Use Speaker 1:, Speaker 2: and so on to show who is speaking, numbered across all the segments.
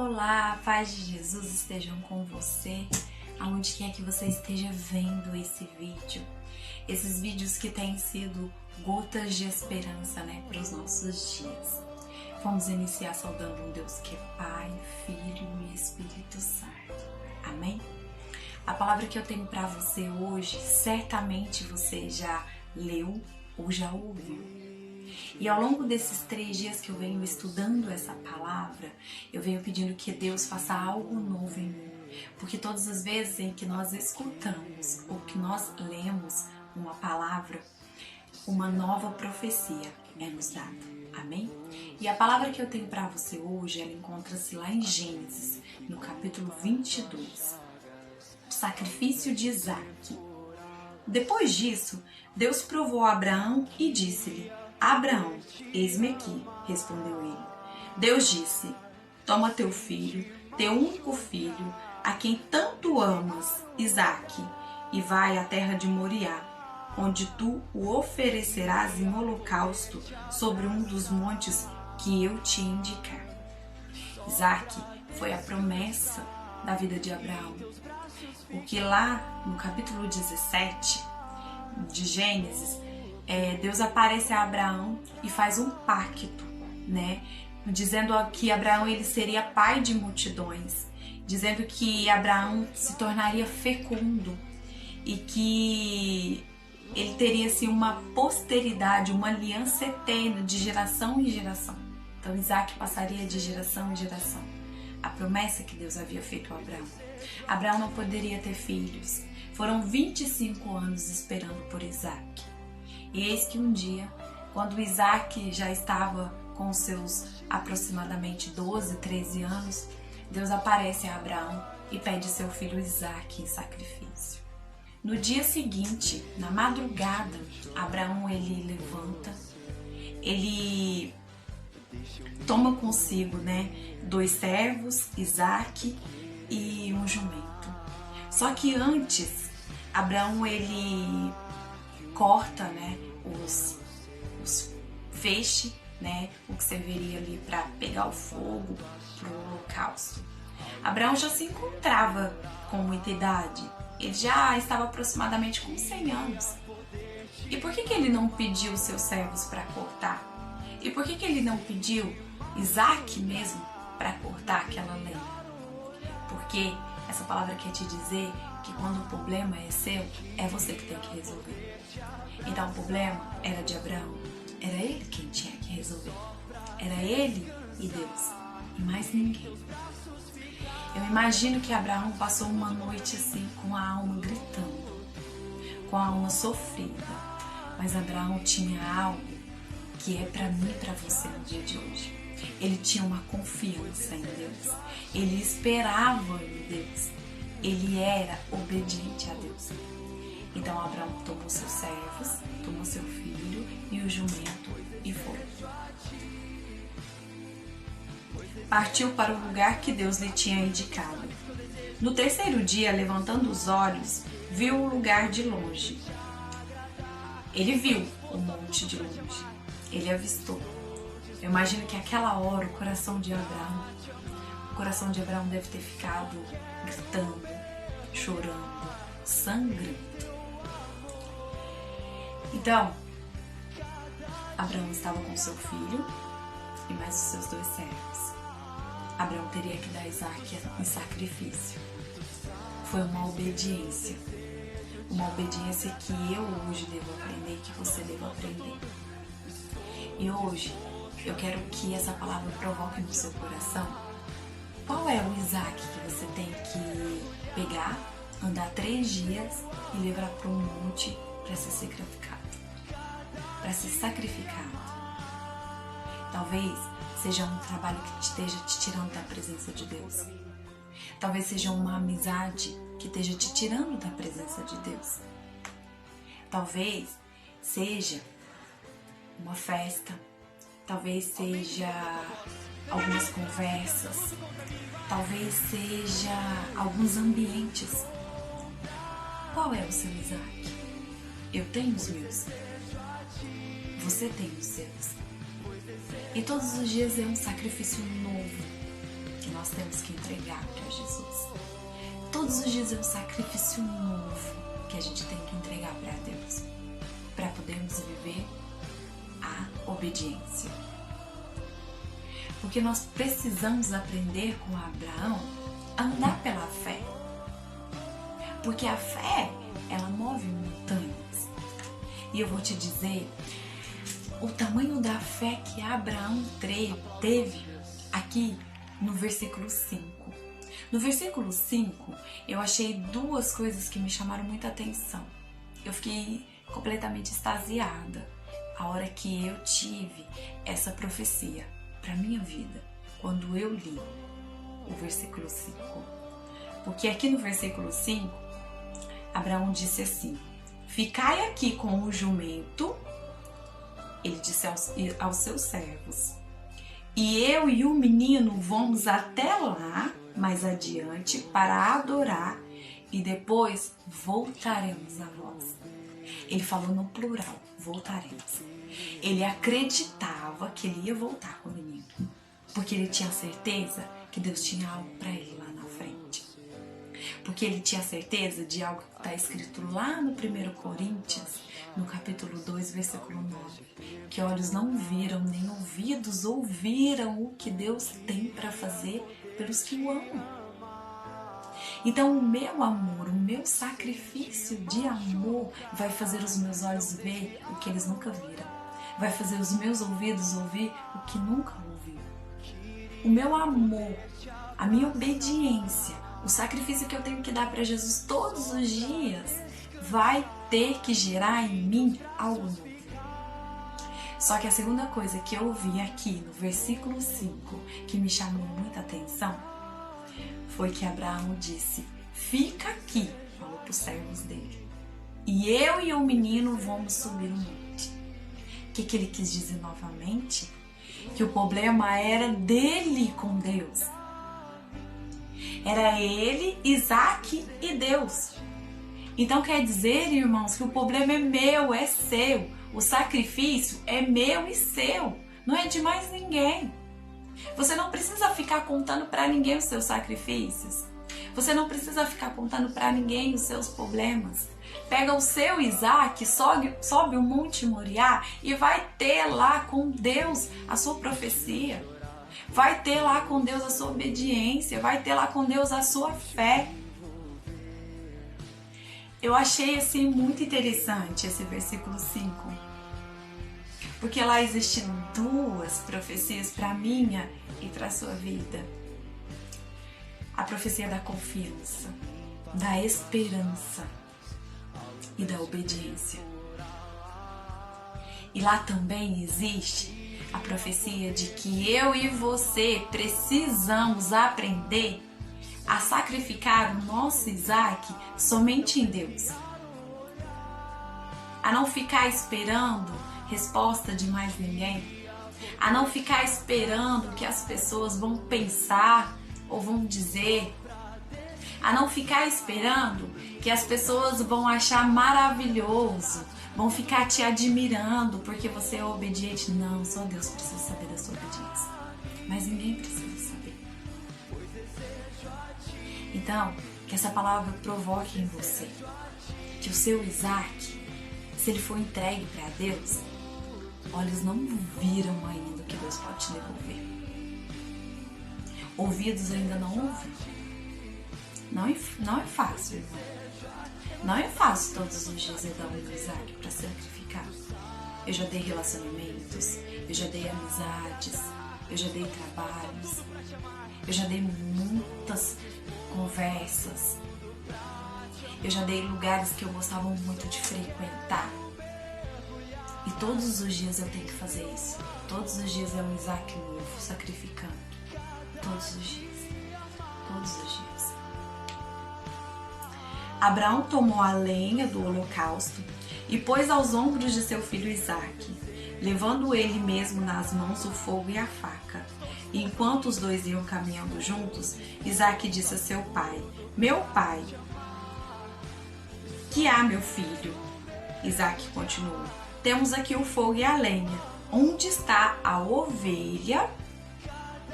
Speaker 1: Olá, a paz de Jesus estejam com você, aonde quer que você esteja vendo esse vídeo. Esses vídeos que têm sido gotas de esperança, para os nossos dias. Vamos iniciar saudando um Deus que é Pai, Filho e Espírito Santo. Amém? A palavra que eu tenho para você hoje, certamente você já leu ou já ouviu. E ao longo desses 3 dias que eu venho estudando essa palavra, eu venho pedindo que Deus faça algo novo em mim. Porque todas as vezes em que nós escutamos ou que nós lemos uma palavra, uma nova profecia é nos dada. Amém? E a palavra que eu tenho para você hoje, ela encontra-se lá em Gênesis, no capítulo 22. O sacrifício de Isaque. Depois disso, Deus provou a Abraão e disse-lhe: Abraão, eis-me aqui, respondeu ele. Deus disse: toma teu filho, teu único filho, a quem tanto amas, Isaque, e vai à terra de Moriá, onde tu o oferecerás em holocausto sobre um dos montes que eu te indicar. Isaque foi a promessa da vida de Abraão, porque lá no capítulo 17 de Gênesis, Deus aparece a Abraão e faz um pacto, dizendo que Abraão ele seria pai de multidões, dizendo que Abraão se tornaria fecundo e que ele teria assim, uma posteridade, uma aliança eterna de geração em geração. Então Isaque passaria de geração em geração. A promessa que Deus havia feito a Abraão. Abraão não poderia ter filhos. Foram 25 anos esperando por Isaque. E eis que um dia, quando Isaque já estava com seus aproximadamente 12, 13 anos, Deus aparece a Abraão e pede seu filho Isaque em sacrifício. No dia seguinte, na madrugada, Abraão ele levanta, ele toma consigo 2 servos, Isaque e um jumento. Só que antes, Abraão ele corta os feixes, o que serviria ali para pegar o fogo para o holocausto. Abraão já se encontrava com muita idade, ele já estava aproximadamente com 100 anos. E por que ele não pediu seus servos para cortar? E por que ele não pediu Isaque mesmo para cortar aquela lenha? Porque essa palavra quer te dizer que quando o problema é seu, é você que tem que resolver. Então o problema era de Abraão, era ele quem tinha que resolver. Era ele e Deus, e mais ninguém. Eu imagino que Abraão passou uma noite assim, com a alma gritando, com a alma sofrida. Mas Abraão tinha algo que é para mim e para você no dia de hoje. Ele tinha uma confiança em Deus, ele esperava em Deus, ele era obediente a Deus. Então Abraão tomou seus servos, tomou seu filho e o jumento e foi. Partiu para o lugar que Deus lhe tinha indicado. No 3º dia, levantando os olhos, viu o lugar de longe. Ele viu o monte de longe, ele avistou. Eu imagino que aquela hora o coração de Abraão deve ter ficado gritando, chorando, sangrando. Então, Abraão estava com seu filho e mais os seus 2 servos. Abraão teria que dar Isaque em sacrifício. Foi uma obediência que eu hoje devo aprender e que você deve aprender. E hoje, eu quero que essa palavra provoque no seu coração qual é o Isaque que você tem que pegar, andar 3 dias e levar para um monte para ser sacrificado. Talvez seja um trabalho que esteja te tirando da presença de Deus. Talvez seja uma amizade que esteja te tirando da presença de Deus. Talvez seja uma festa. Talvez seja algumas conversas. Talvez seja alguns ambientes. Qual é o seu Isaque? Eu tenho os meus. Você tem os seus. E todos os dias é um sacrifício novo. que nós temos que entregar para Jesus. Todos os dias é um sacrifício novo que a gente tem que entregar para Deus, para podermos viver a obediência. Porque nós precisamos aprender com Abraão a andar pela fé. Porque a fé, ela move montanhas. E eu vou te dizer o tamanho da fé que Abraão teve aqui no versículo 5. No versículo 5, eu achei duas coisas que me chamaram muita atenção. Eu fiquei completamente extasiada a hora que eu tive essa profecia para minha vida, quando eu li o versículo 5. Porque aqui no versículo 5, Abraão disse assim: ficai aqui com o jumento, ele disse aos seus servos, e eu e o menino vamos até lá, mais adiante, para adorar, e depois voltaremos a vós. Ele falou no plural, voltaremos. Ele acreditava que ele ia voltar com o menino, porque ele tinha certeza que Deus tinha algo para ele lá na frente. Porque ele tinha certeza de algo que está escrito lá no 1 Coríntios, no capítulo 2, versículo 9, que olhos não viram, nem ouvidos ouviram o que Deus tem para fazer pelos que o amam. Então o meu amor, o meu sacrifício de amor vai fazer os meus olhos ver o que eles nunca viram. Vai fazer os meus ouvidos ouvir o que nunca ouviram. O meu amor, a minha obediência, o sacrifício que eu tenho que dar para Jesus todos os dias vai ter que gerar em mim algo novo. Só que a segunda coisa que eu vi aqui no versículo 5, que me chamou muita atenção, foi que Abraão disse: fica aqui, falou para os servos dele, e eu e o menino vamos subir o monte. O que ele quis dizer novamente? Que o problema era dele com Deus. Era ele, Isaac e Deus. Então quer dizer, irmãos, que o problema é meu, é seu. O sacrifício é meu e seu. Não é de mais ninguém. Você não precisa ficar contando para ninguém os seus sacrifícios. Você não precisa ficar contando para ninguém os seus problemas. Pega o seu Isaac, sobe o Monte Moriá e vai ter lá com Deus a sua profecia. Vai ter lá com Deus a sua obediência. Vai ter lá com Deus a sua fé. Eu achei assim muito interessante esse versículo 5. Porque lá existem duas profecias para a minha e para a sua vida. A profecia da confiança, da esperança e da obediência. E lá também existe a profecia de que eu e você precisamos aprender a sacrificar o nosso Isaac somente em Deus. A não ficar esperando resposta de mais ninguém. A não ficar esperando o que as pessoas vão pensar ou vão dizer. A não ficar esperando que as pessoas vão achar maravilhoso, vão ficar te admirando porque você é obediente. Não, só Deus precisa saber da sua obediência. Mas ninguém precisa saber. Então, que essa palavra provoque em você que o seu Isaac, se ele for entregue para Deus, olhos não viram ainda o que Deus pode te devolver. Ouvidos ainda não ouviram. Não é fácil, irmão. Não é fácil todos os dias eu dar o meu Isaac para sacrificar. Eu já dei relacionamentos, eu já dei amizades, eu já dei trabalhos, eu já dei muitas conversas, eu já dei lugares que eu gostava muito de frequentar. E todos os dias eu tenho que fazer isso. Todos os dias é um Isaac novo, sacrificando. Todos os dias. Todos os dias. Abraão tomou a lenha do holocausto e pôs aos ombros de seu filho Isaque, levando ele mesmo nas mãos o fogo e a faca. E enquanto os dois iam caminhando juntos, Isaque disse a seu pai: meu pai. Que há, meu filho? Isaque continuou: temos aqui o fogo e a lenha. Onde está a ovelha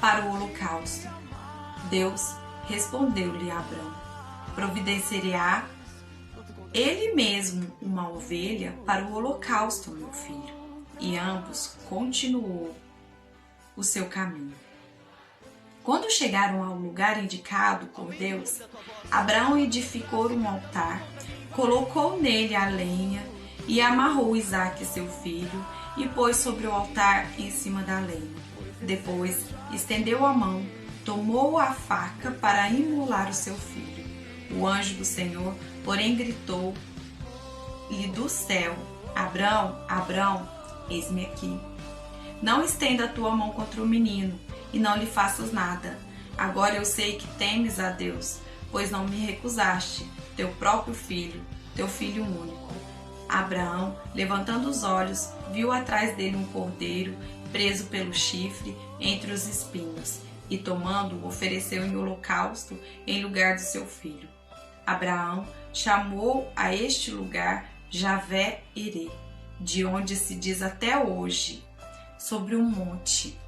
Speaker 1: para o holocausto? Deus respondeu-lhe a Abrão: providenciará ele mesmo uma ovelha para o holocausto, meu filho. E ambos continuou o seu caminho. Quando chegaram ao lugar indicado por Deus, Abraão edificou um altar, colocou nele a lenha e amarrou Isaque, seu filho, e pôs sobre o altar em cima da lenha. Depois estendeu a mão, tomou a faca para imolar o seu filho. O anjo do Senhor, porém, gritou-lhe do céu: Abrão, Abrão, eis-me aqui. Não estenda a tua mão contra o menino e não lhe faças nada. Agora eu sei que temes a Deus, pois não me recusaste teu próprio filho, teu filho único. Abraão, levantando os olhos, viu atrás dele um cordeiro preso pelo chifre entre os espinhos, e tomando-o, ofereceu em holocausto em lugar do seu filho. Abraão chamou a este lugar Javé-Irê, de onde se diz até hoje: sobre um monte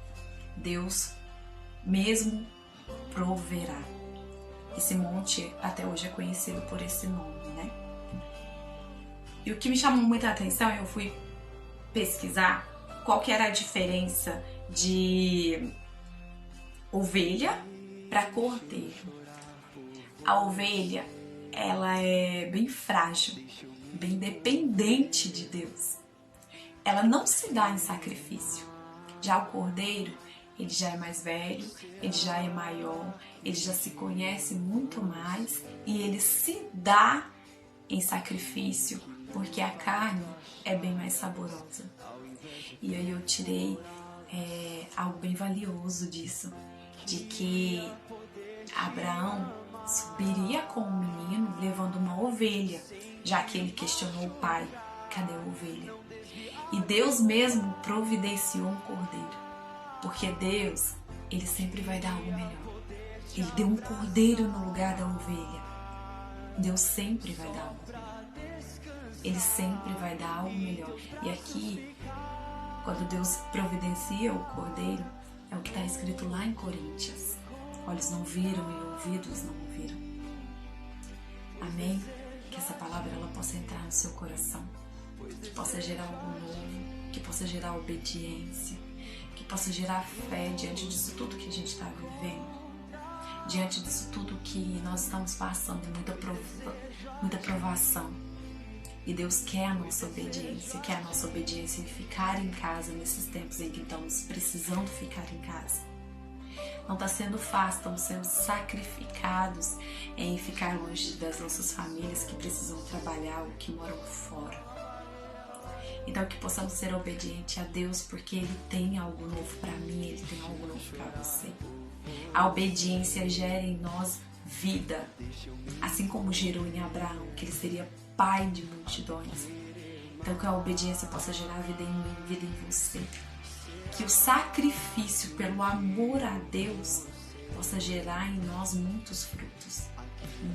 Speaker 1: Deus mesmo proverá. Esse monte até hoje é conhecido por esse nome, né? E o que me chamou muita atenção, eu fui pesquisar qual que era a diferença de ovelha para cordeiro. A ovelha, ela é bem frágil, bem dependente de Deus. Ela não se dá em sacrifício. Já o cordeiro, ele já é mais velho, ele já é maior, ele já se conhece muito mais e ele se dá em sacrifício porque a carne é bem mais saborosa. E aí eu tirei algo bem valioso disso, de que Abraão subiria com o menino levando uma ovelha, já que ele questionou o pai: cadê a ovelha? E Deus mesmo providenciou um cordeiro, porque Deus, ele sempre vai dar algo melhor. Ele deu um cordeiro no lugar da ovelha. Deus sempre vai dar algo melhor. Ele sempre vai dar algo melhor. E aqui, quando Deus providencia o cordeiro, é o que está escrito lá em Coríntios: olhos não viram e ouvidos não ouviram. Amém? Que essa palavra ela possa entrar no seu coração, que possa gerar algo novo, que possa gerar obediência, que possa gerar fé diante disso tudo que a gente está vivendo, diante disso tudo que nós estamos passando, muita provação. E Deus quer a nossa obediência em ficar em casa nesses tempos em que estamos precisando ficar em casa. Não está sendo fácil, estamos sendo sacrificados em ficar longe das nossas famílias que precisam trabalhar ou que moram fora. Então que possamos ser obedientes a Deus, porque Ele tem algo novo para mim, Ele tem algo novo para você. A obediência gera em nós vida, assim como gerou em Abraão, que ele seria pai de multidões. Então que a obediência possa gerar vida em mim, vida em você. Que o sacrifício pelo amor a Deus possa gerar em nós muitos frutos,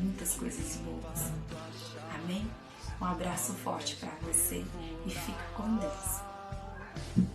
Speaker 1: muitas coisas boas. Amém? Um abraço forte para você e fica com Deus.